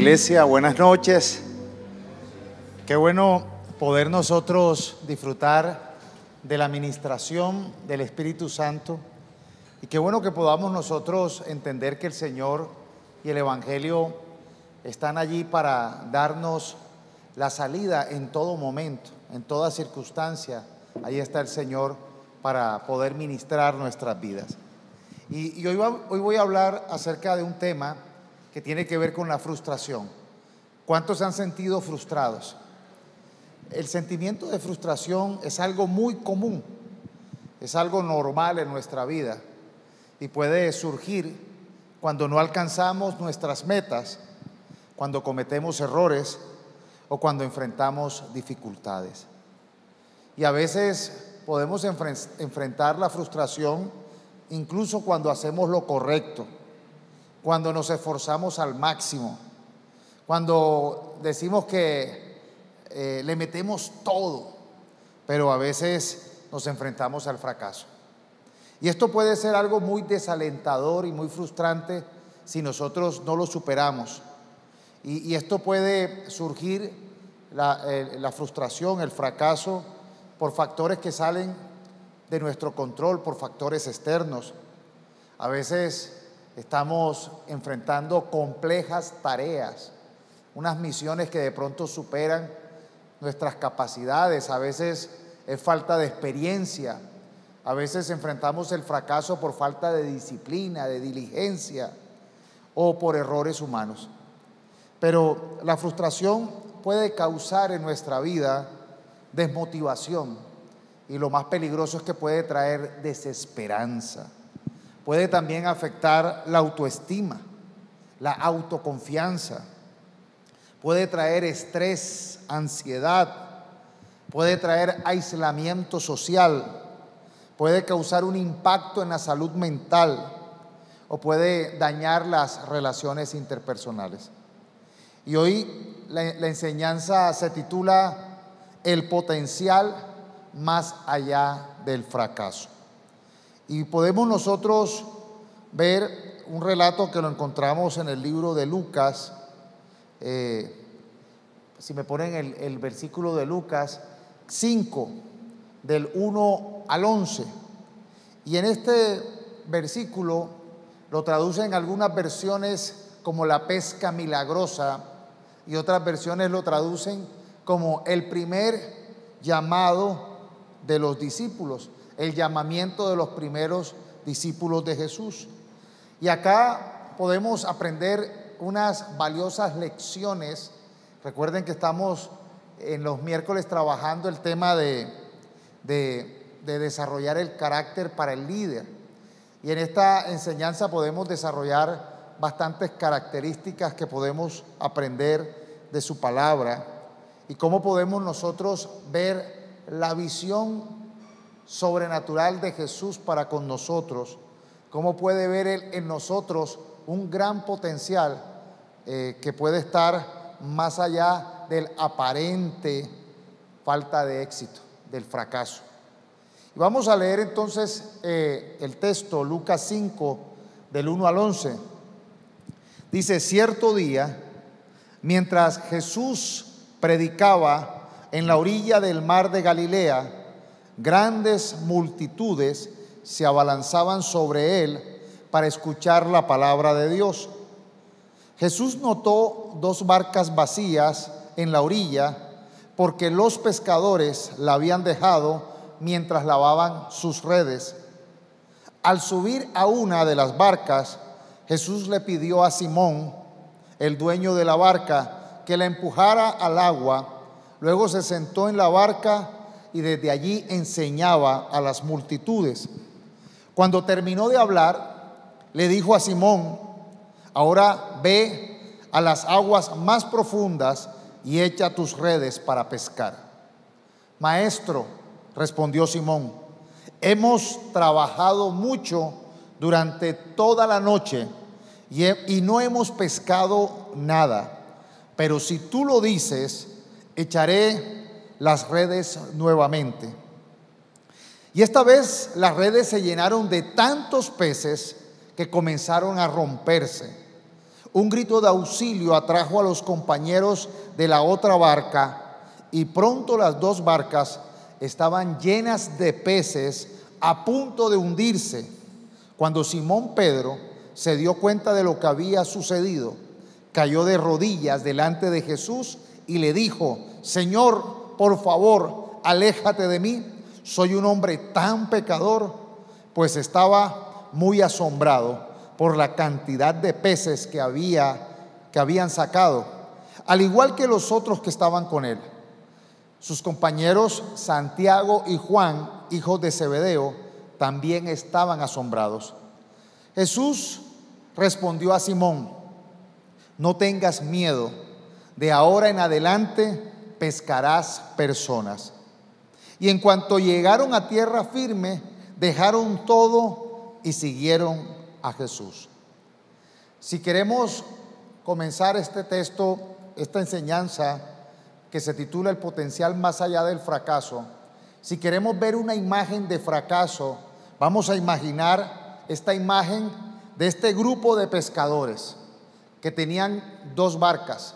iglesia, buenas noches. Qué bueno poder nosotros disfrutar de la ministración del Espíritu Santo y qué bueno que podamos nosotros entender que el Señor y el Evangelio están allí para darnos la salida en todo momento, en toda circunstancia. Ahí está el Señor para poder ministrar nuestras vidas. Y hoy voy a hablar acerca de un tema que tiene que ver con la frustración. ¿Cuántos se han sentido frustrados? El sentimiento de frustración es algo muy común, es algo normal en nuestra vida y puede surgir cuando no alcanzamos nuestras metas, cuando cometemos errores o cuando enfrentamos dificultades. Y a veces podemos enfrentar la frustración incluso cuando hacemos lo correcto, cuando nos esforzamos al máximo, cuando decimos que le metemos todo, pero a veces nos enfrentamos al fracaso. Y esto puede ser algo muy desalentador y muy frustrante si nosotros no lo superamos. Y esto puede surgir, la frustración, el fracaso, por factores que salen de nuestro control, por factores externos. A veces estamos enfrentando complejas tareas, unas misiones que de pronto superan nuestras capacidades. A veces es falta de experiencia, a veces enfrentamos el fracaso por falta de disciplina, de diligencia o por errores humanos. Pero la frustración puede causar en nuestra vida desmotivación y lo más peligroso es que puede traer desesperanza. Puede también afectar la autoestima, la autoconfianza. Puede traer estrés, ansiedad. Puede traer aislamiento social. Puede causar un impacto en la salud mental o puede dañar las relaciones interpersonales. Y hoy la enseñanza se titula El potencial más allá del fracaso. Y podemos nosotros ver un relato que lo encontramos en el libro de Lucas. Si me ponen el versículo de Lucas 5, del 1 al 11. Y en este versículo lo traducen algunas versiones como la pesca milagrosa y otras versiones lo traducen como el primer llamado de los discípulos, el llamamiento de los primeros discípulos de Jesús. Y acá podemos aprender unas valiosas lecciones. Recuerden que estamos en los miércoles trabajando el tema de desarrollar el carácter para el líder. Y en esta enseñanza podemos desarrollar bastantes características que podemos aprender de su palabra y cómo podemos nosotros ver la visión sobrenatural de Jesús para con nosotros, cómo puede ver Él en nosotros un gran potencial que puede estar más allá del aparente falta de éxito, del fracaso. Y vamos a leer entonces el texto, Lucas 5, del 1 al 11. Dice: cierto día, mientras Jesús predicaba en la orilla del mar de Galilea, grandes multitudes se abalanzaban sobre él para escuchar la palabra de Dios. Jesús notó 2 barcas vacías en la orilla porque los pescadores la habían dejado mientras lavaban sus redes. Al subir a una de las barcas, Jesús le pidió a Simón, el dueño de la barca, que la empujara al agua. Luego se sentó en la barca y desde allí enseñaba a las multitudes. Cuando terminó de hablar, le dijo a Simón: ahora ve a las aguas más profundas y echa tus redes para pescar. Maestro, respondió Simón, hemos trabajado mucho durante toda la noche y no hemos pescado nada, pero si tú lo dices, echaré las redes nuevamente. Y esta vez las redes se llenaron de tantos peces que comenzaron a romperse. Un grito de auxilio atrajo a los compañeros de la otra barca y pronto las dos barcas estaban llenas de peces a punto de hundirse. Cuando Simón Pedro se dio cuenta de lo que había sucedido, cayó de rodillas delante de Jesús y le dijo: Señor, por favor, aléjate de mí, soy un hombre tan pecador. Pues estaba muy asombrado por la cantidad de peces que habían sacado, al igual que los otros que estaban con él. Sus compañeros Santiago y Juan, hijos de Zebedeo, también estaban asombrados. Jesús respondió a Simón: no tengas miedo, de ahora en adelante pescarás personas. Y en cuanto llegaron a tierra firme, dejaron todo y siguieron a Jesús. Si queremos comenzar este texto, esta enseñanza que se titula El potencial más allá del fracaso, si queremos ver una imagen de fracaso, vamos a imaginar esta imagen de este grupo de pescadores que tenían dos barcas.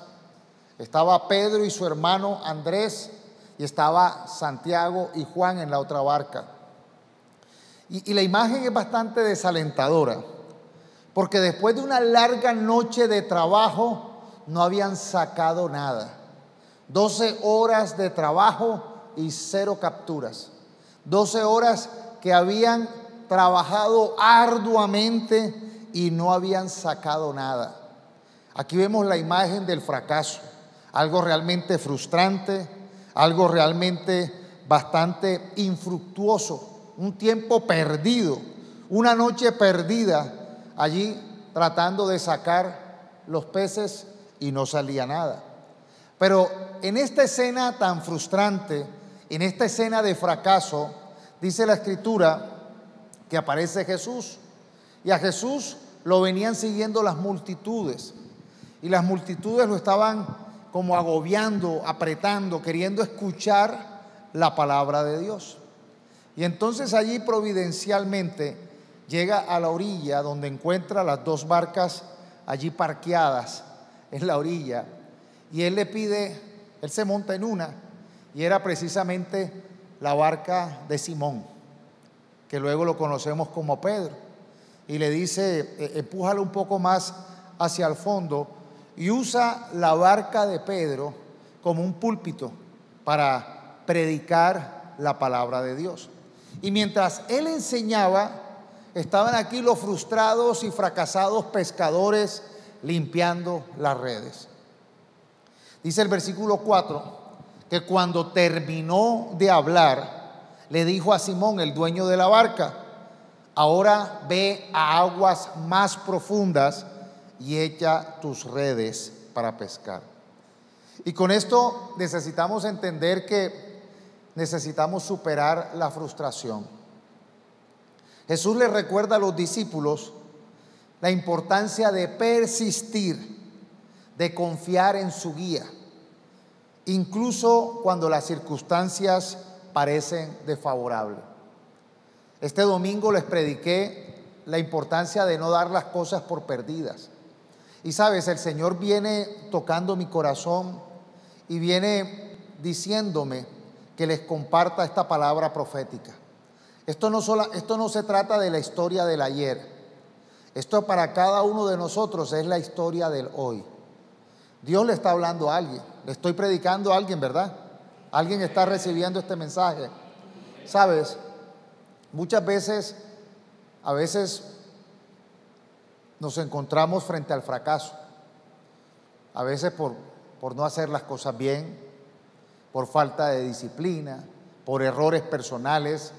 Estaba Pedro y su hermano Andrés, y estaba Santiago y Juan en la otra barca. Y la imagen es bastante desalentadora, porque después de una larga noche de trabajo no habían sacado nada. 12 horas de trabajo y 0 capturas. 12 horas que habían trabajado arduamente y no habían sacado nada. Aquí vemos la imagen del fracaso, algo realmente frustrante, algo realmente bastante infructuoso, un tiempo perdido, una noche perdida allí tratando de sacar los peces y no salía nada. Pero en esta escena tan frustrante, en esta escena de fracaso, dice la Escritura que aparece Jesús, y a Jesús lo venían siguiendo las multitudes, y las multitudes lo estaban como agobiando, apretando, queriendo escuchar la palabra de Dios. Y entonces allí providencialmente llega a la orilla donde encuentra las dos barcas allí parqueadas en la orilla, y él le pide, él se monta en una, y era precisamente la barca de Simón, que luego lo conocemos como Pedro, y le dice: empújalo un poco más hacia el fondo, y usa la barca de Pedro como un púlpito para predicar la palabra de Dios. Y mientras él enseñaba, estaban aquí los frustrados y fracasados pescadores limpiando las redes. Dice el versículo 4 que cuando terminó de hablar, le dijo a Simón, el dueño de la barca: ahora ve a aguas más profundas y echa tus redes para pescar. Y con esto necesitamos entender que necesitamos superar la frustración. Jesús le recuerda a los discípulos la importancia de persistir, de confiar en su guía, incluso cuando las circunstancias parecen desfavorables. Este domingo les prediqué la importancia de no dar las cosas por perdidas. Y sabes, el Señor viene tocando mi corazón y viene diciéndome que les comparta esta palabra profética. Esto no se trata de la historia del ayer. Esto para cada uno de nosotros es la historia del hoy. Dios le está hablando a alguien. Le estoy predicando a alguien, ¿verdad? Alguien está recibiendo este mensaje. Sabes, muchas veces, a veces nos encontramos frente al fracaso. A veces por no hacer las cosas bien, por falta de disciplina, por errores personales,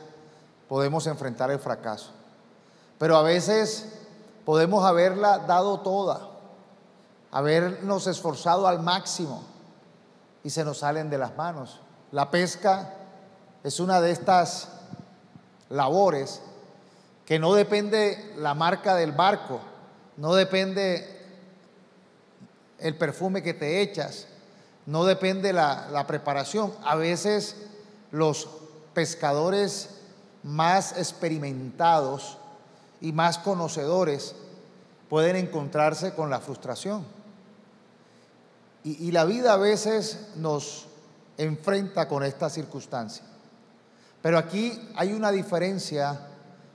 podemos enfrentar el fracaso. Pero a veces podemos haberla dado toda, habernos esforzado al máximo y se nos salen de las manos. La pesca es una de estas labores que no depende la marca del barco, no depende el perfume que te echas, no depende la preparación. A veces los pescadores más experimentados y más conocedores pueden encontrarse con la frustración. Y la vida a veces nos enfrenta con esta circunstancia. Pero aquí hay una diferencia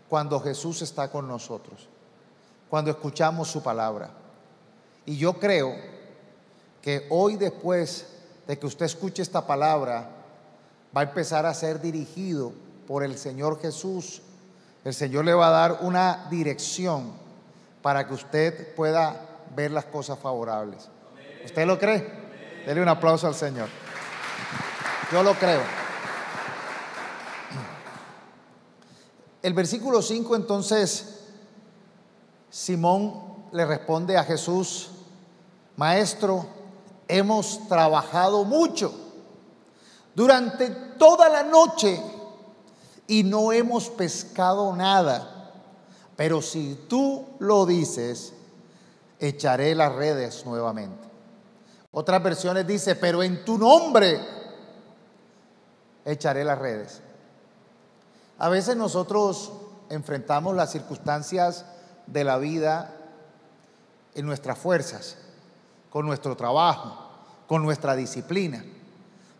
cuando Jesús está con nosotros, cuando escuchamos su palabra. Y yo creo que hoy, después de que usted escuche esta palabra, va a empezar a ser dirigido por el Señor Jesús. El Señor le va a dar una dirección para que usted pueda ver las cosas favorables. ¿Usted lo cree? Dele un aplauso al Señor. Yo lo creo. El versículo 5, entonces, Simón le responde a Jesús: Maestro, hemos trabajado mucho durante toda la noche y no hemos pescado nada. Pero si tú lo dices, echaré las redes nuevamente. Otras versiones dice: pero en tu nombre echaré las redes. A veces nosotros enfrentamos las circunstancias de la vida en nuestras fuerzas, con nuestro trabajo, con nuestra disciplina.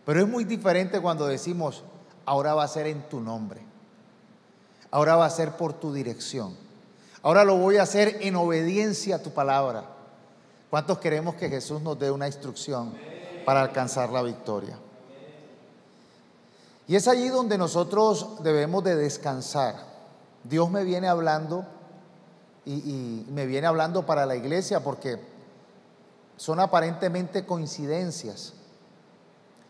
Pero es muy diferente cuando decimos: ahora va a ser en tu nombre, ahora va a ser por tu dirección, ahora lo voy a hacer en obediencia a tu palabra. ¿Cuántos queremos que Jesús nos dé una instrucción para alcanzar la victoria? Y es allí donde nosotros debemos de descansar. Dios me viene hablando y me viene hablando para la iglesia, porque son aparentemente coincidencias.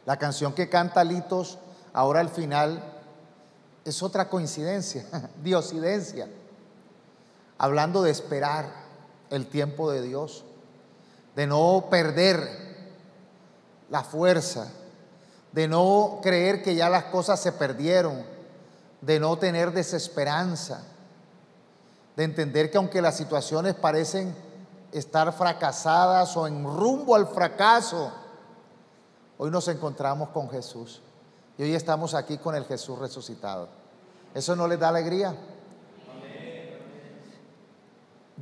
La canción que canta Litos ahora al final es otra coincidencia, diosidencia, hablando de esperar el tiempo de Dios, de no perder la fuerza, de no creer que ya las cosas se perdieron, de no tener desesperanza, de entender que aunque las situaciones parecen estar fracasadas o en rumbo al fracaso, hoy nos encontramos con Jesús y hoy estamos aquí con el Jesús resucitado. ¿Eso no les da alegría?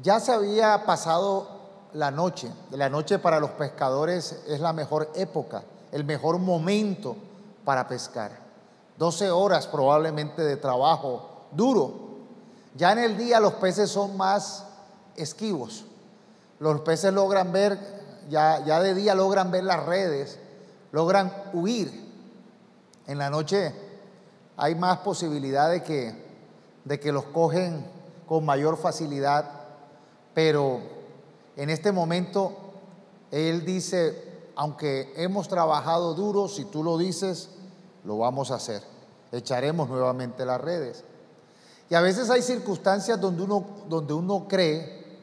Ya se había pasado la noche. La noche para los pescadores es la mejor época, el mejor momento para pescar. 12 horas probablemente de trabajo duro. Ya en el día los peces son más esquivos. Los peces logran ver, ya de día logran ver las redes, logran huir. En la noche hay más posibilidad de que los cogen con mayor facilidad. Pero en este momento Él dice: aunque hemos trabajado duro, si tú lo dices, lo vamos a hacer. Echaremos nuevamente las redes. Y a veces hay circunstancias donde uno cree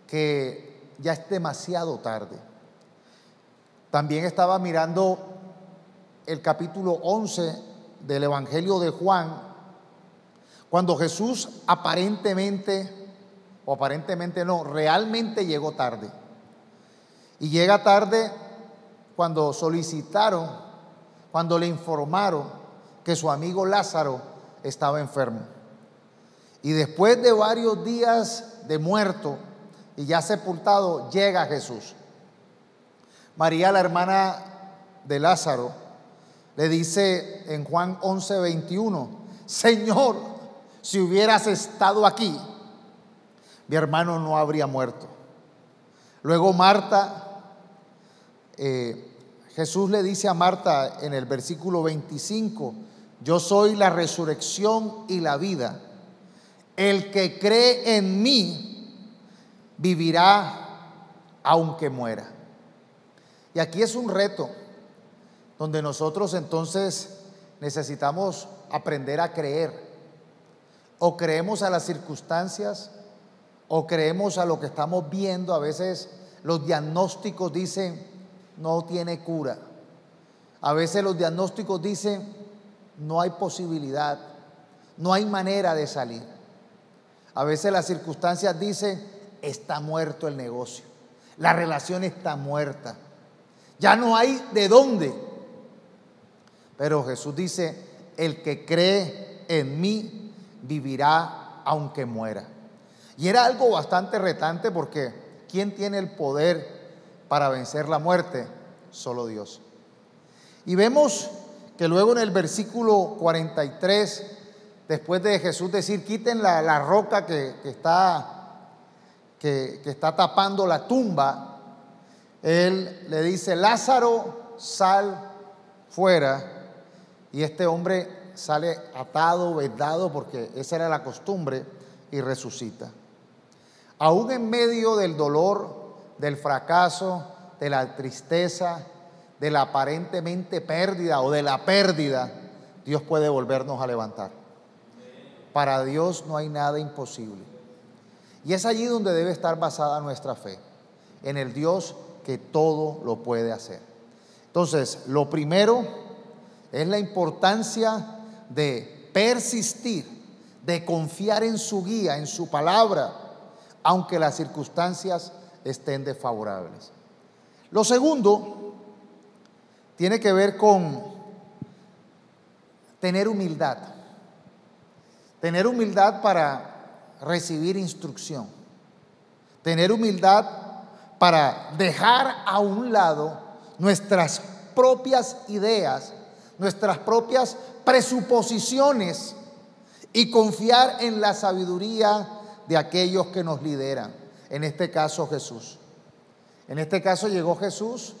que ya es demasiado tarde. También estaba mirando el capítulo 11 del Evangelio de Juan, cuando Jesús realmente llegó tarde. Y llega tarde cuando cuando le informaron que su amigo Lázaro estaba enfermo. Y después de varios días de muerto y ya sepultado, llega Jesús. María, la hermana de Lázaro, le dice en Juan 11:21: Señor, si hubieras estado aquí, mi hermano no habría muerto. Luego Marta, Jesús le dice a Marta en el versículo 25: yo soy la resurrección y la vida. El que cree en mí vivirá aunque muera. Y aquí es un reto donde nosotros entonces necesitamos aprender a creer. O creemos a las circunstancias, o creemos a lo que estamos viendo. A veces los diagnósticos dicen: no tiene cura. A veces los diagnósticos dicen: no hay posibilidad, no hay manera de salir. A veces las circunstancias dicen: está muerto el negocio, la relación está muerta, ya no hay de dónde. Pero Jesús dice: el que cree en mí vivirá aunque muera. Y era algo bastante retante porque ¿quién tiene el poder para vencer la muerte? Solo Dios. Y vemos que luego en el versículo 43, después de Jesús decir, quiten la roca que está tapando la tumba, Él le dice, Lázaro, sal fuera. Y este hombre sale atado, vedado, porque esa era la costumbre, y resucita. Aún en medio del dolor, del fracaso, de la tristeza, de la aparentemente pérdida o de la pérdida, Dios puede volvernos a levantar. Para Dios no hay nada imposible. Y es allí donde debe estar basada nuestra fe, en el Dios que todo lo puede hacer. Entonces, lo primero es la importancia de persistir, de confiar en su guía, en su palabra, aunque las circunstancias estén desfavorables. Lo segundo tiene que ver con tener humildad. Tener humildad para recibir instrucción. Tener humildad para dejar a un lado nuestras propias ideas, nuestras propias presuposiciones y confiar en la sabiduría de aquellos que nos lideran. En este caso, Jesús. En este caso llegó Jesús.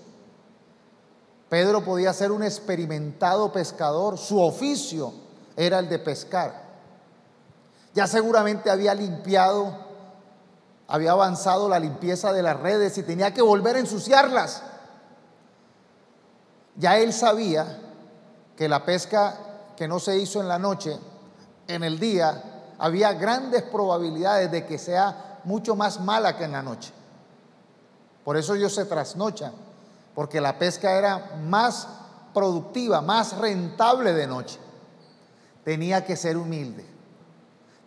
Pedro podía ser un experimentado pescador. Su oficio era el de pescar. Ya seguramente había limpiado, había avanzado la limpieza de las redes y tenía que volver a ensuciarlas. Ya él sabía que la pesca que no se hizo en la noche, en el día, había grandes probabilidades de que sea mucho más mala que en la noche. Por eso ellos se trasnochan, porque la pesca era más productiva, más rentable de noche. Tenía que ser humilde.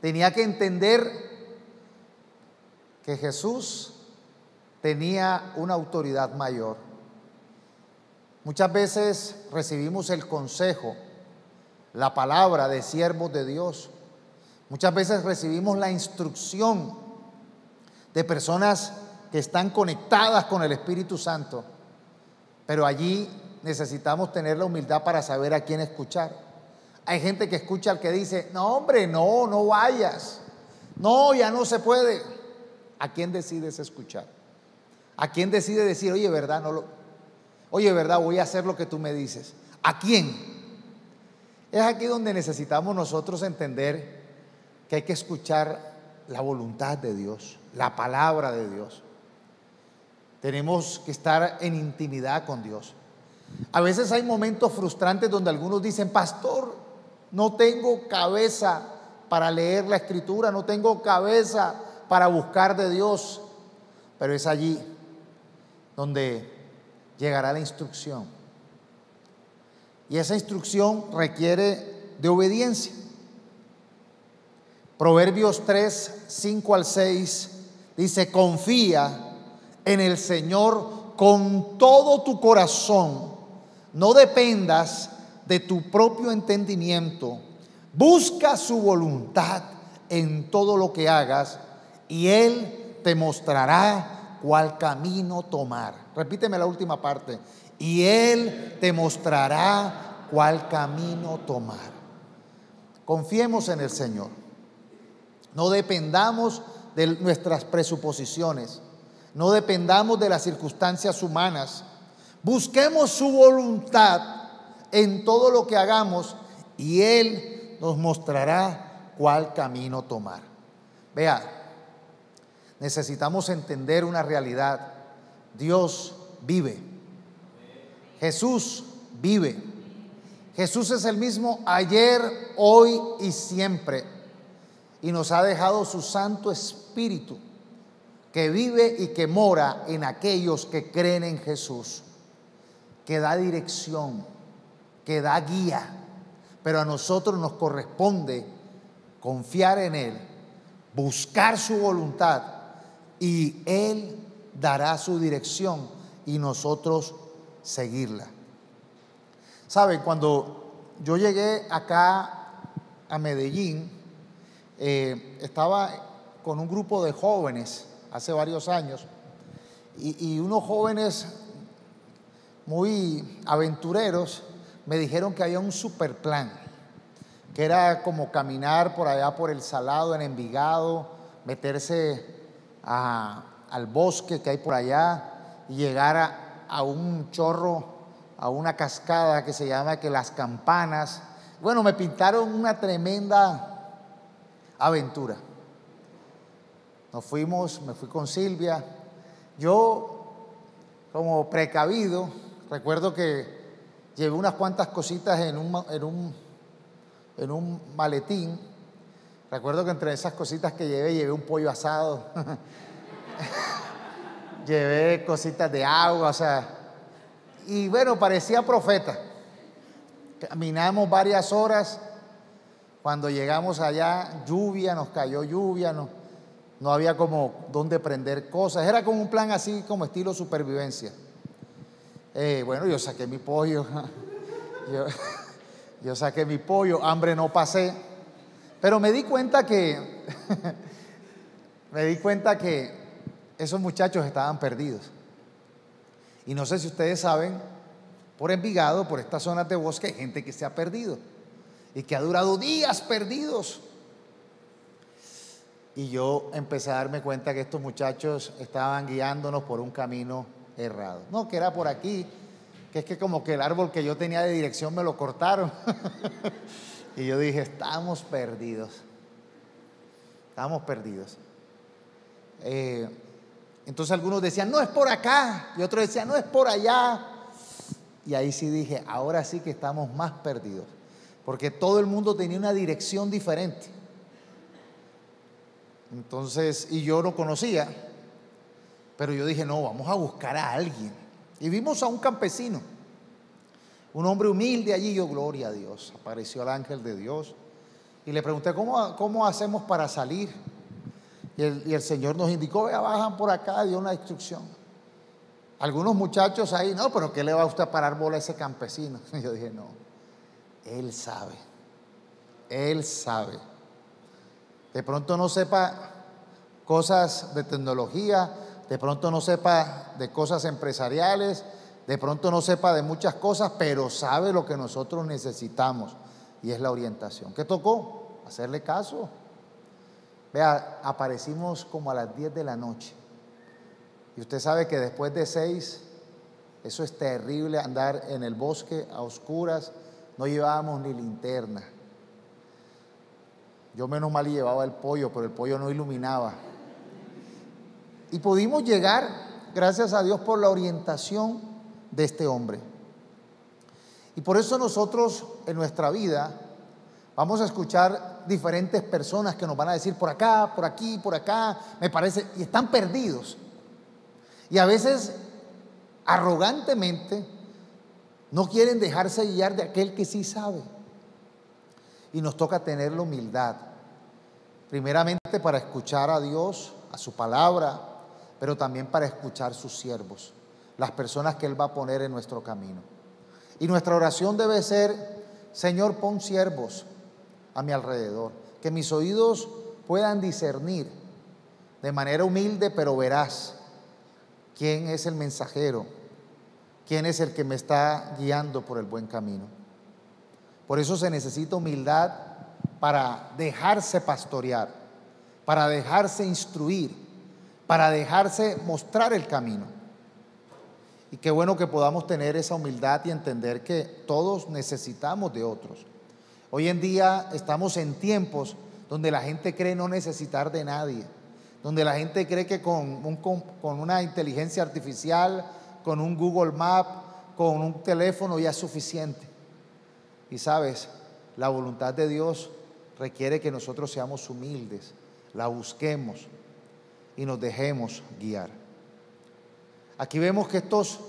Tenía que entender que Jesús tenía una autoridad mayor. Muchas veces recibimos el consejo, la palabra de siervos de Dios. Muchas veces recibimos la instrucción de personas que están conectadas con el Espíritu Santo. Pero allí necesitamos tener la humildad para saber a quién escuchar. Hay gente que escucha al que dice, no hombre, no vayas. No, ya no se puede. ¿A quién decides escuchar? ¿A quién decide decir, oye, verdad, oye, verdad, voy a hacer lo que tú me dices? ¿A quién? Es aquí donde necesitamos nosotros entender que hay que escuchar la voluntad de Dios, la palabra de Dios. Tenemos que estar en intimidad con Dios. A veces hay momentos frustrantes donde algunos dicen, pastor, no tengo cabeza para leer la Escritura, no tengo cabeza para buscar de Dios. Pero es allí donde llegará la instrucción. Y esa instrucción requiere de obediencia. Proverbios 3, 5 al 6 dice, confía en el Señor con todo tu corazón, no dependas de tu propio entendimiento, busca su voluntad en todo lo que hagas y Él te mostrará cuál camino tomar. Repíteme la última parte. Y Él te mostrará cuál camino tomar. Confiemos en el Señor. No dependamos de nuestras presuposiciones. No dependamos de las circunstancias humanas. Busquemos su voluntad en todo lo que hagamos y Él nos mostrará cuál camino tomar. Vea, necesitamos entender una realidad. Dios vive. Jesús vive. Jesús es el mismo ayer, hoy y siempre. Y nos ha dejado su Santo Espíritu que vive y que mora en aquellos que creen en Jesús, que da dirección, que da guía. Pero a nosotros nos corresponde confiar en Él, buscar su voluntad y Él dará su dirección y nosotros seguirla. ¿Saben? Cuando yo llegué acá a Medellín, estaba con un grupo de jóvenes hace varios años y unos jóvenes muy aventureros me dijeron que había un super plan, que era como caminar por allá por el Salado en Envigado, meterse al bosque que hay por allá y llegar a un chorro, a una cascada que se llama que Las Campanas. Bueno, me pintaron una tremenda aventura. Nos fuimos, me fui con Silvia. Yo, como precavido, recuerdo que llevé unas cuantas cositas en un maletín. Recuerdo que entre esas cositas que llevé un pollo asado, llevé cositas de agua, o sea, y bueno, parecía profeta. Caminamos varias horas. Cuando llegamos allá, lluvia, nos cayó lluvia, no había como dónde prender cosas. Era como un plan así como estilo supervivencia. Bueno, yo saqué mi pollo. Yo saqué mi pollo, hambre no pasé. Pero me di cuenta que esos muchachos estaban perdidos. Y no sé si ustedes saben, por Envigado, por estas zonas de bosque, hay gente que se ha perdido y que ha durado días perdidos. Y yo empecé a darme cuenta que estos muchachos estaban guiándonos por un camino errado. No, que era por aquí, que es que como que el árbol que yo tenía de dirección me lo cortaron. Y yo dije, estamos perdidos. Estamos perdidos. Entonces algunos decían, no es por acá. Y otros decían, no es por allá. Y ahí sí dije, ahora sí que estamos más perdidos. Porque todo el mundo tenía una dirección diferente. Entonces, y yo no conocía, pero yo dije, no, vamos a buscar a alguien. Y vimos a un campesino, un hombre humilde allí. Yo, gloria a Dios, apareció el ángel de Dios. Y le pregunté, ¿cómo hacemos para salir? Y el Señor nos indicó, vea, bajan por acá, dio una instrucción. Algunos muchachos ahí, no, pero ¿qué le va a usted a parar bola a ese campesino? Y yo dije, no, él sabe, él sabe. De pronto no sepa cosas de tecnología, de pronto no sepa de cosas empresariales, de pronto no sepa de muchas cosas, pero sabe lo que nosotros necesitamos y es la orientación. ¿Qué tocó? Hacerle caso. Vea, aparecimos como a las 10 de la noche. Y usted sabe que después de 6, eso es terrible, andar en el bosque a oscuras. No llevábamos ni linterna. Yo menos mal llevaba el pollo, pero el pollo no iluminaba. Y pudimos llegar, gracias a Dios, por la orientación de este hombre. Y por eso nosotros en nuestra vida vamos a escuchar diferentes personas que nos van a decir por acá, por aquí, por acá, me parece, y están perdidos. Y a veces, arrogantemente, no quieren dejarse guiar de aquel que sí sabe. Y nos toca tener la humildad, primeramente para escuchar a Dios, a su palabra, pero también para escuchar sus siervos, las personas que Él va a poner en nuestro camino. Y nuestra oración debe ser, Señor, pon siervos a mi alrededor, que mis oídos puedan discernir de manera humilde pero veraz quién es el mensajero, quién es el que me está guiando por el buen camino. Por eso se necesita humildad para dejarse pastorear, para dejarse instruir, para dejarse mostrar el camino. Y qué bueno que podamos tener esa humildad y entender que todos necesitamos de otros. Hoy en día estamos en tiempos donde la gente cree no necesitar de nadie, donde la gente cree que con una inteligencia artificial, con un Google Maps, con un teléfono ya es suficiente. Y sabes, la voluntad de Dios requiere que nosotros seamos humildes, la busquemos y nos dejemos guiar. Aquí vemos que estos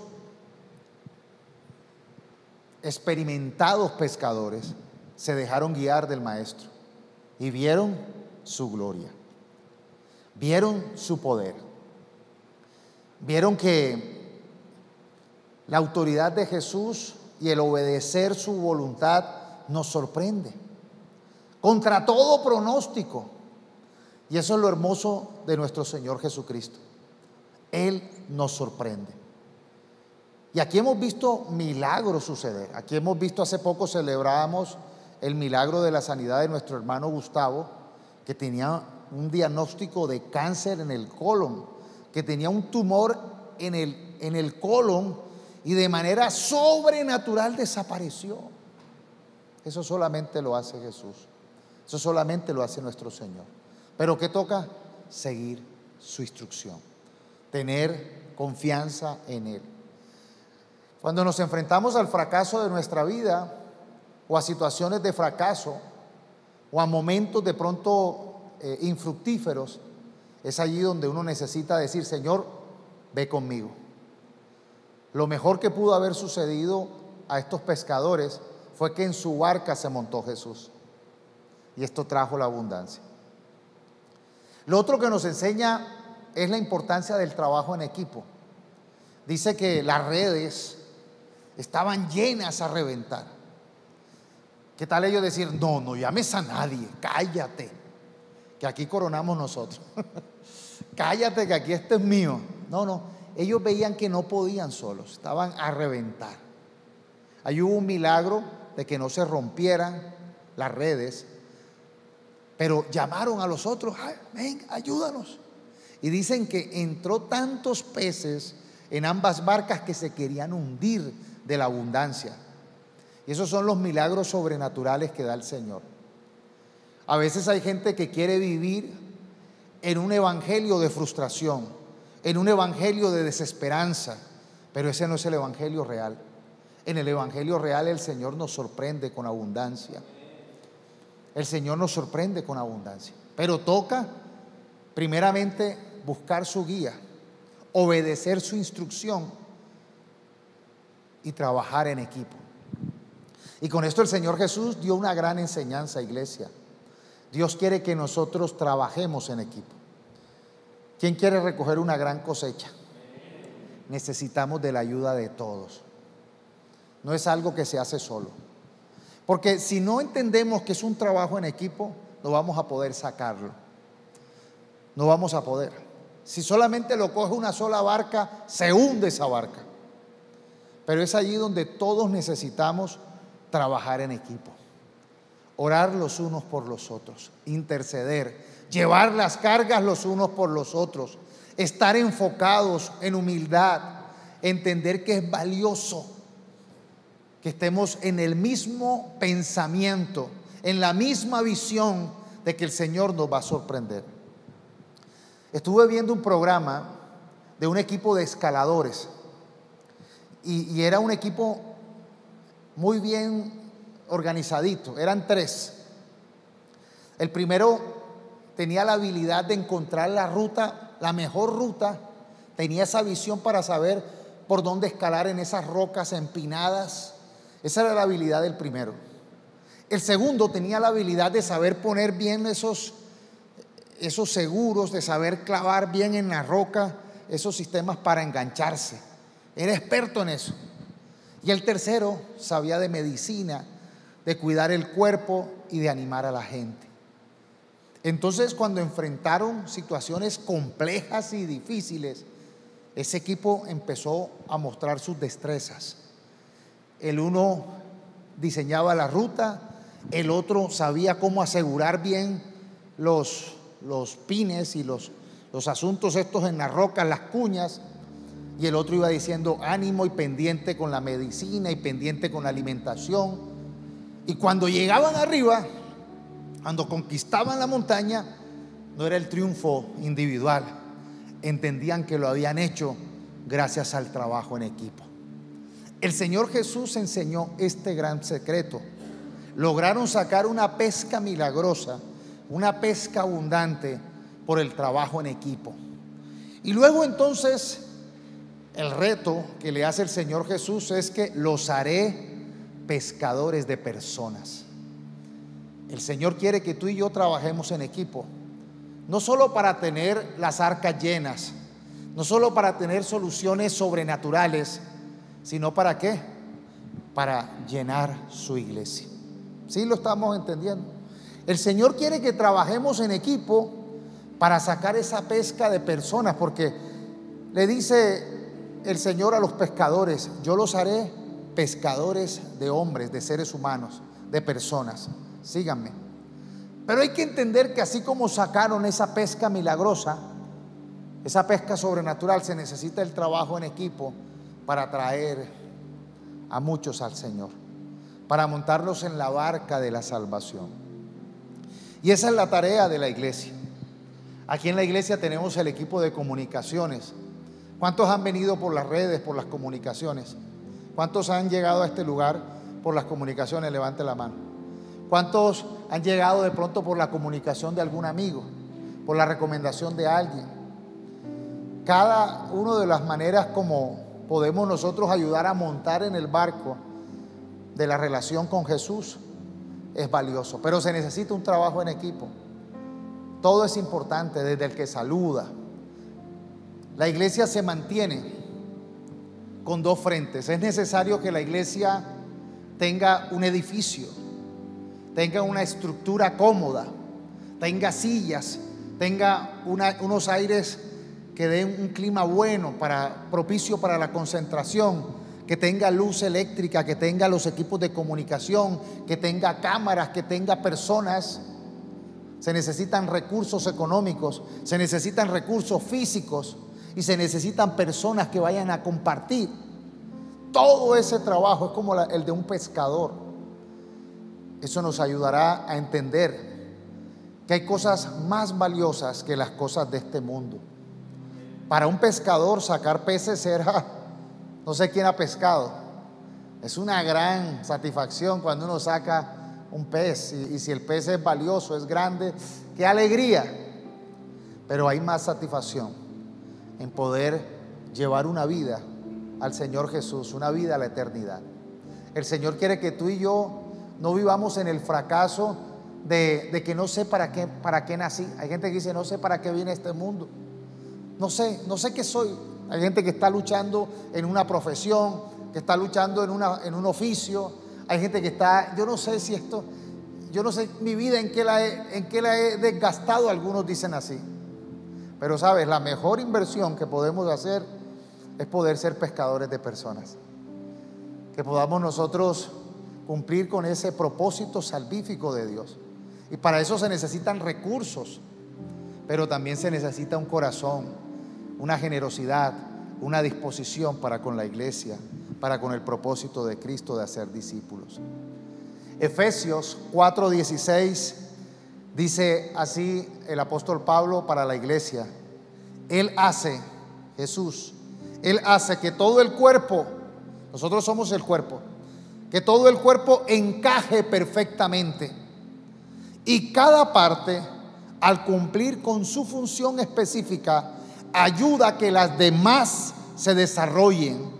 experimentados pescadores se dejaron guiar del Maestro y vieron su gloria, vieron su poder, vieron que la autoridad de Jesús y el obedecer su voluntad nos sorprende. Contra todo pronóstico, Y eso es lo hermoso de nuestro Señor Jesucristo. Él nos sorprende. Y aquí hemos visto milagros suceder. Aquí hemos visto, hace poco celebrábamos el milagro de la sanidad de nuestro hermano Gustavo, que tenía un diagnóstico de cáncer en el colon, que tenía un tumor en el colon, y de manera sobrenatural desapareció. Eso solamente lo hace Jesús. Eso solamente lo hace nuestro Señor. Pero ¿qué toca? Seguir su instrucción, tener confianza en Él. Cuando nos enfrentamos al fracaso de nuestra vida, o a situaciones de fracaso, o a momentos de pronto infructíferos, es allí donde uno necesita decir: Señor, ve conmigo. Lo mejor que pudo haber sucedido a estos pescadores fue que en su barca se montó Jesús, y esto trajo la abundancia. Lo otro que nos enseña es la importancia del trabajo en equipo. Dice que las redes estaban llenas a reventar. ¿Qué tal ellos decir: no, no llames a nadie, cállate, que aquí coronamos nosotros? Cállate, que aquí este es mío. No, no, ellos veían que no podían solos, estaban a reventar. Ahí hubo un milagro de que no se rompieran las redes, pero llamaron a los otros: ay, ven, ayúdanos. Y dicen que entró tantos peces en ambas barcas que se querían hundir de la abundancia. Y esos son los milagros sobrenaturales que da el Señor. A veces hay gente que quiere vivir en un evangelio de frustración, en un evangelio de desesperanza, pero ese no es el evangelio real. En el evangelio real el Señor nos sorprende con abundancia. El Señor nos sorprende con abundancia, pero toca primeramente buscar su guía, obedecer su instrucción y trabajar en equipo. Y con esto el Señor Jesús dio una gran enseñanza, iglesia. Dios quiere que nosotros trabajemos en equipo. ¿Quién quiere recoger una gran cosecha? Necesitamos de la ayuda de todos. No es algo que se hace solo. Porque si no entendemos que es un trabajo en equipo, no vamos a poder sacarlo. No vamos a poder. Si solamente lo coge una sola barca, se hunde esa barca. Pero es allí donde todos necesitamos trabajar en equipo. Orar los unos por los otros, interceder, llevar las cargas los unos por los otros, estar enfocados en humildad, entender que es valioso que estemos en el mismo pensamiento, en la misma visión de que el Señor nos va a sorprender. Estuve viendo un programa de un equipo de escaladores y era un equipo muy bien organizadito, eran 3. El primero tenía la habilidad de encontrar la ruta, la mejor ruta, tenía esa visión para saber por dónde escalar en esas rocas empinadas. Esa era la habilidad del primero. El segundo tenía la habilidad de saber poner bien esos seguros, de saber clavar bien en la roca esos sistemas para engancharse. Era experto en eso. Y el tercero sabía de medicina, de cuidar el cuerpo y de animar a la gente. Entonces, cuando enfrentaron situaciones complejas y difíciles, ese equipo empezó a mostrar sus destrezas. El uno diseñaba la ruta, el otro sabía cómo asegurar bien los pines y los asuntos estos en las rocas, las cuñas, y el otro iba diciendo ánimo y pendiente con la medicina y pendiente con la alimentación. Y cuando llegaban arriba, cuando conquistaban la montaña, no era el triunfo individual, entendían que lo habían hecho gracias al trabajo en equipo. El Señor Jesús enseñó este gran secreto. Lograron sacar una pesca milagrosa, una pesca abundante por el trabajo en equipo. Y luego entonces el reto que le hace el Señor Jesús es que los haré pescadores de personas. El Señor quiere que tú y yo trabajemos en equipo, no solo para tener las arcas llenas, no solo para tener soluciones sobrenaturales, sino ¿para qué? Para llenar su iglesia. ¿Sí lo estamos entendiendo? El Señor quiere que trabajemos en equipo para sacar esa pesca de personas, porque le dice el Señor a los pescadores: yo los haré pescadores de hombres, de seres humanos, de personas, síganme. Pero hay que entender que así como sacaron esa pesca milagrosa, esa pesca sobrenatural, se necesita el trabajo en equipo para traer a muchos al Señor, para montarlos en la barca de la salvación. Y esa es la tarea de la iglesia. Aquí en la iglesia tenemos el equipo de comunicaciones. ¿Cuántos han venido por las redes, por las comunicaciones? ¿Cuántos han llegado a este lugar por las comunicaciones? Levante la mano. ¿Cuántos han llegado de pronto por la comunicación de algún amigo, por la recomendación de alguien? Cada una de las maneras como podemos nosotros ayudar a montar en el barco de la relación con Jesús es valioso, pero se necesita un trabajo en equipo. Todo es importante, desde el que saluda. La iglesia se mantiene con dos frentes. Es necesario que la iglesia tenga un edificio, tenga una estructura cómoda, tenga sillas, tenga unos aires que den un clima bueno, propicio para la concentración, que tenga luz eléctrica, que tenga los equipos de comunicación, que tenga cámaras, que tenga personas. Se necesitan recursos económicos, se necesitan recursos físicos y se necesitan personas que vayan a compartir. Todo ese trabajo es como el de un pescador. Eso nos ayudará a entender que hay cosas más valiosas que las cosas de este mundo. Para un pescador sacar peces era, no sé quién ha pescado, es una gran satisfacción cuando uno saca un pez, y si el pez es valioso, es grande, qué alegría. Pero hay más satisfacción en poder llevar una vida al Señor Jesús, una vida a la eternidad. El Señor quiere que tú y yo no vivamos en el fracaso de que no sé para qué nací. Hay gente que dice: no sé para qué viene este mundo, no sé qué soy. Hay gente que está luchando en una profesión, que está luchando en un oficio. Hay gente que está: yo no sé si esto, yo no sé mi vida en qué la he desgastado. Algunos dicen así. Pero sabes, la mejor inversión que podemos hacer es poder ser pescadores de personas, que podamos nosotros cumplir con ese propósito salvífico de Dios. Y para eso se necesitan recursos, pero también se necesita un corazón, una generosidad, una disposición para con la iglesia, para con el propósito de Cristo de hacer discípulos. Efesios 4:16 dice así el apóstol Pablo para la iglesia: Jesús hace que todo el cuerpo, nosotros somos el cuerpo, que todo el cuerpo encaje perfectamente, y cada parte, al cumplir con su función específica, ayuda a que las demás se desarrollen,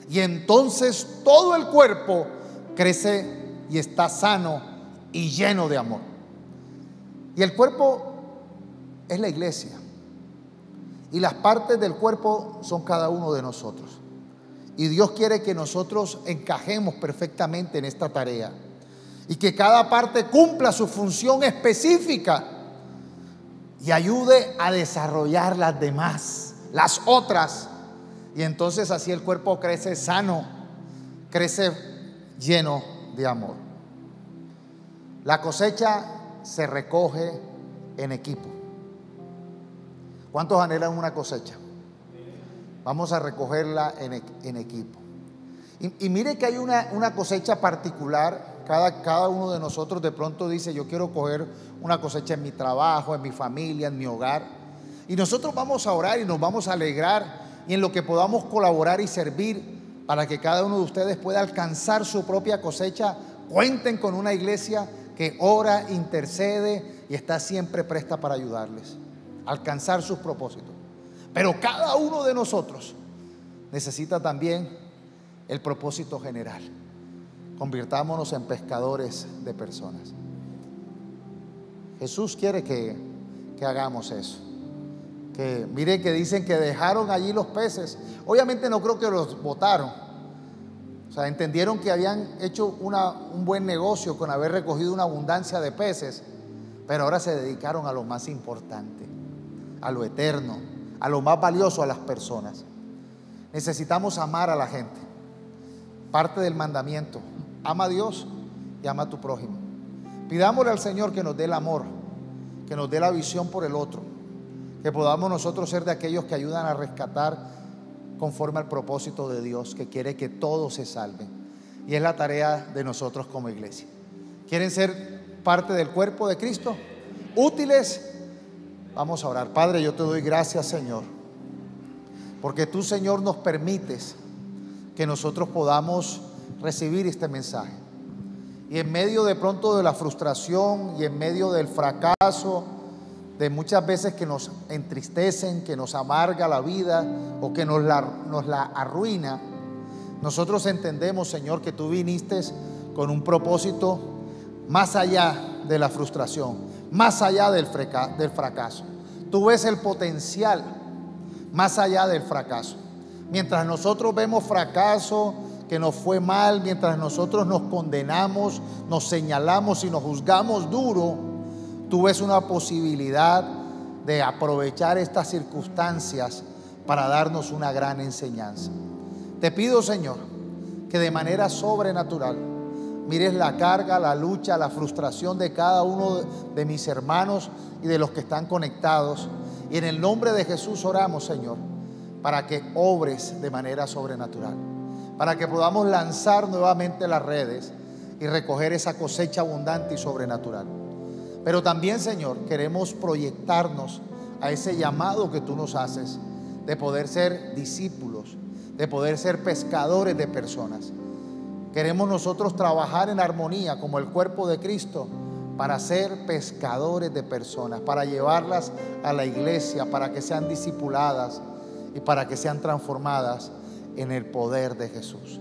y entonces todo el cuerpo crece y está sano y lleno de amor. Y el cuerpo es la iglesia, y las partes del cuerpo son cada uno de nosotros. Y Dios quiere que nosotros encajemos perfectamente en esta tarea, y que cada parte cumpla su función específica y ayude a desarrollar las demás, las otras. Y entonces así el cuerpo crece sano, crece lleno de amor. La cosecha se recoge en equipo. ¿Cuántos anhelan una cosecha? Vamos a recogerla en equipo. Y mire que hay una cosecha particular. Cada uno de nosotros de pronto dice: yo quiero coger una cosecha en mi trabajo, en mi familia, en mi hogar. Y nosotros vamos a orar y nos vamos a alegrar, y en lo que podamos colaborar y servir para que cada uno de ustedes pueda alcanzar su propia cosecha. Cuenten con una iglesia que ora, intercede y está siempre presta para ayudarles a alcanzar sus propósitos. Pero cada uno de nosotros necesita también el propósito general. Convirtámonos en pescadores de personas. Jesús quiere que hagamos eso. Que mire que dicen que dejaron allí los peces. Obviamente no creo que los botaron. O sea, entendieron que habían hecho un buen negocio con haber recogido una abundancia de peces, pero ahora se dedicaron a lo más importante, a lo eterno, a lo más valioso, a las personas. Necesitamos amar a la gente. Parte del mandamiento: ama a Dios y ama a tu prójimo. Pidámosle al Señor que nos dé el amor, que nos dé la visión por el otro, que podamos nosotros ser de aquellos que ayudan a rescatar conforme al propósito de Dios, que quiere que todos se salven. Y es la tarea de nosotros como iglesia. ¿Quieren ser parte del cuerpo de Cristo? ¿Útiles? Vamos a orar. Padre, yo te doy gracias, Señor, porque tú, Señor, nos permites que nosotros podamos recibir este mensaje. Y en medio de pronto de la frustración y en medio del fracaso, de muchas veces que nos entristecen, que nos amarga la vida o que nos la arruina, nosotros entendemos, Señor, que tú viniste con un propósito más allá de la frustración, más allá del fracaso. Tú ves el potencial más allá del fracaso. Mientras nosotros vemos fracaso, que nos fue mal, mientras nosotros nos condenamos, nos señalamos y nos juzgamos duro, tú ves una posibilidad de aprovechar estas circunstancias para darnos una gran enseñanza. Te pido, Señor, que de manera sobrenatural mires la carga, la lucha, la frustración de cada uno de mis hermanos y de los que están conectados. Y en el nombre de Jesús oramos, Señor, para que obres de manera sobrenatural, para que podamos lanzar nuevamente las redes y recoger esa cosecha abundante y sobrenatural. Pero también, Señor, queremos proyectarnos a ese llamado que tú nos haces de poder ser discípulos, de poder ser pescadores de personas. Queremos nosotros trabajar en armonía como el cuerpo de Cristo para ser pescadores de personas, para llevarlas a la iglesia, para que sean discipuladas y para que sean transformadas en el poder de Jesús.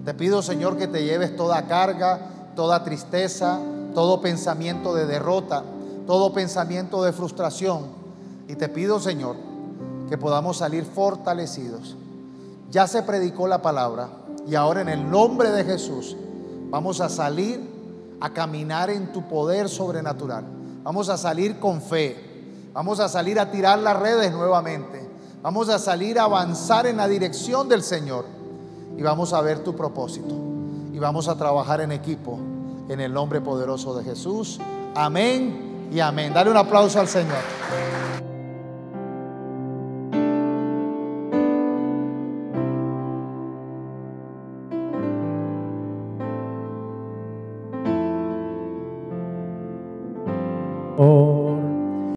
Te pido, Señor, que te lleves toda carga, toda tristeza, todo pensamiento de derrota, todo pensamiento de frustración. Y te pido, Señor, que podamos salir fortalecidos. Ya se predicó la palabra y ahora en el nombre de Jesús vamos a salir a caminar en tu poder sobrenatural. Vamos a salir con fe. Vamos a salir a tirar las redes nuevamente. Vamos a salir a avanzar en la dirección del Señor. Y vamos a ver tu propósito. Y vamos a trabajar en equipo en el nombre poderoso de Jesús. Amén y amén. Dale un aplauso al Señor.